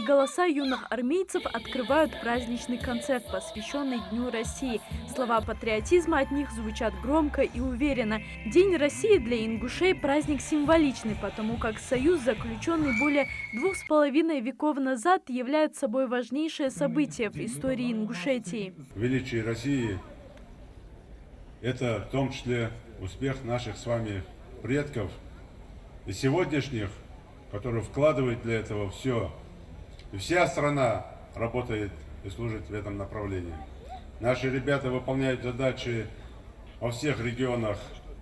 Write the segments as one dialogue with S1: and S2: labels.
S1: голоса юных армейцев открывают праздничный концерт, посвященный Дню России. Слова патриотизма от них звучат громко и уверенно. День России для ингушей – праздник символичный, потому как союз, заключенный более 2,5 веков назад, является собой важнейшее событие в истории Ингушетии.
S2: Величие России – это в том числе успех наших с вами предков и сегодняшних, которые вкладывают для этого все. И вся страна работает и служит в этом направлении. Наши ребята выполняют задачи во всех регионах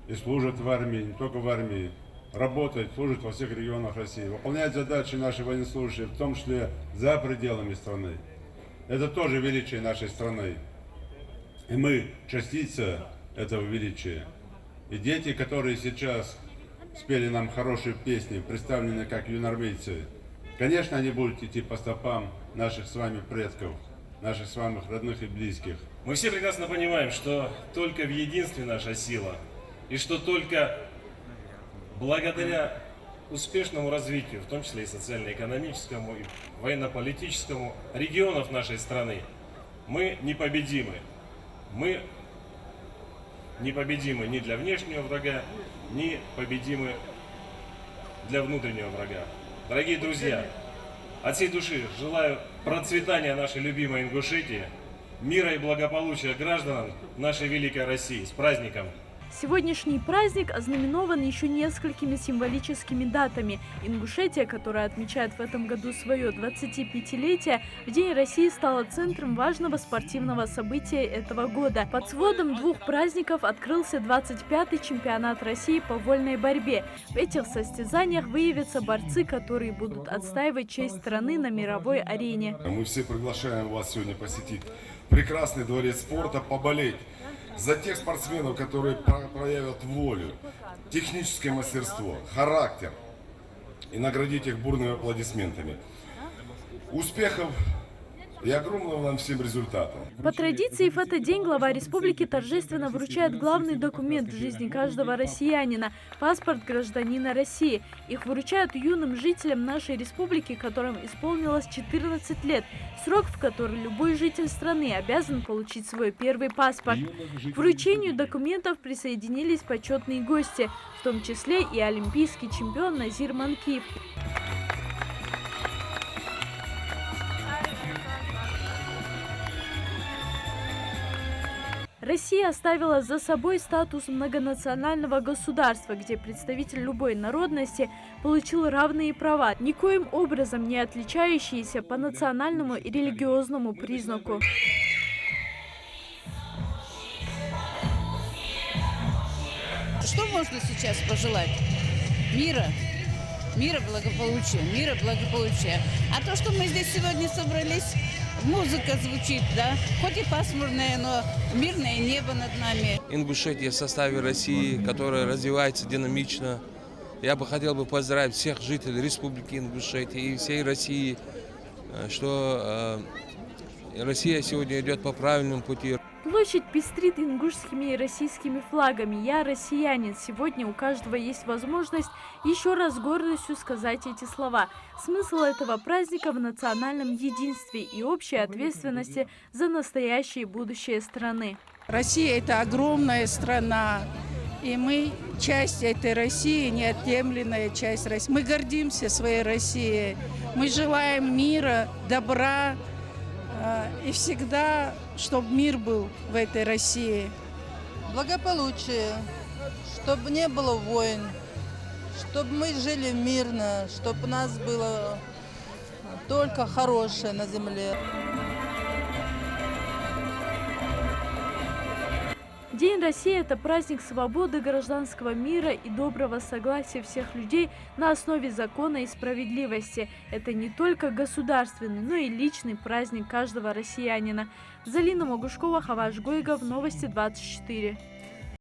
S2: и служат в армии, не только в армии, работают, служат во всех регионах России. Выполняют задачи наши военнослужащие, в том числе за пределами страны. Это тоже величие нашей страны. И мы частица этого величия. И дети, которые сейчас спели нам хорошие песни, представленные как юноармейцы, конечно, они будут идти по стопам наших с вами предков, наших с вами родных и близких.
S3: Мы все прекрасно понимаем, что только в единстве наша сила, и что только благодаря успешному развитию, в том числе и социально-экономическому, и военно-политическому, регионов нашей страны, мы непобедимы. Мы непобедимы ни для внешнего врага, ни победимы для внутреннего врага. Дорогие друзья, от всей души желаю процветания нашей любимой Ингушетии, мира и благополучия гражданам нашей великой России. С праздником!
S1: Сегодняшний праздник ознаменован еще несколькими символическими датами. Ингушетия, которая отмечает в этом году свое 25-летие, в День России стала центром важного спортивного события этого года. Под сводом двух праздников открылся 25-й чемпионат России по вольной борьбе. В этих состязаниях выявятся борцы, которые будут отстаивать честь страны на мировой арене.
S4: Мы все приглашаем вас сегодня посетить прекрасный дворец спорта, поболеть за тех спортсменов, которые проявят волю, техническое мастерство, характер, и наградить их бурными аплодисментами. Успехов и огромного нам всем результата.
S1: По традиции, в этот день глава республики торжественно вручает главный документ в жизни каждого россиянина – паспорт гражданина России. Их вручают юным жителям нашей республики, которым исполнилось 14 лет, срок, в который любой житель страны обязан получить свой первый паспорт. К вручению документов присоединились почетные гости, в том числе и олимпийский чемпион Назир Манкиев. Россия оставила за собой статус многонационального государства, где представитель любой народности получил равные права, никоим образом не отличающиеся по национальному и религиозному признаку.
S5: Что можно сейчас пожелать? Мира. Мира, благополучия, мира, благополучия. А то, что мы здесь сегодня собрались, музыка звучит, да? Хоть и пасмурное, но мирное небо над нами.
S6: Ингушетия в составе России, которая развивается динамично. Я бы хотел поздравить всех жителей Республики Ингушетия и всей России, что Россия сегодня идет по правильному пути.
S1: Площадь пестрит ингушскими и российскими флагами. «Я россиянин». Сегодня у каждого есть возможность еще раз с гордостью сказать эти слова. Смысл этого праздника в национальном единстве и общей ответственности за настоящее и будущее страны.
S7: Россия – это огромная страна, и мы часть этой России, неотъемлемая часть России. Мы гордимся своей Россией, мы желаем мира, добра и всегда, чтобы мир был в этой России.
S8: Благополучие, чтобы не было войн, чтобы мы жили мирно, чтобы у нас было только хорошее на земле.
S1: День России – это праздник свободы, гражданского мира и доброго согласия всех людей на основе закона и справедливости. Это не только государственный, но и личный праздник каждого россиянина. Залина Могушкова, Хаваш Гойгов, Новости 24.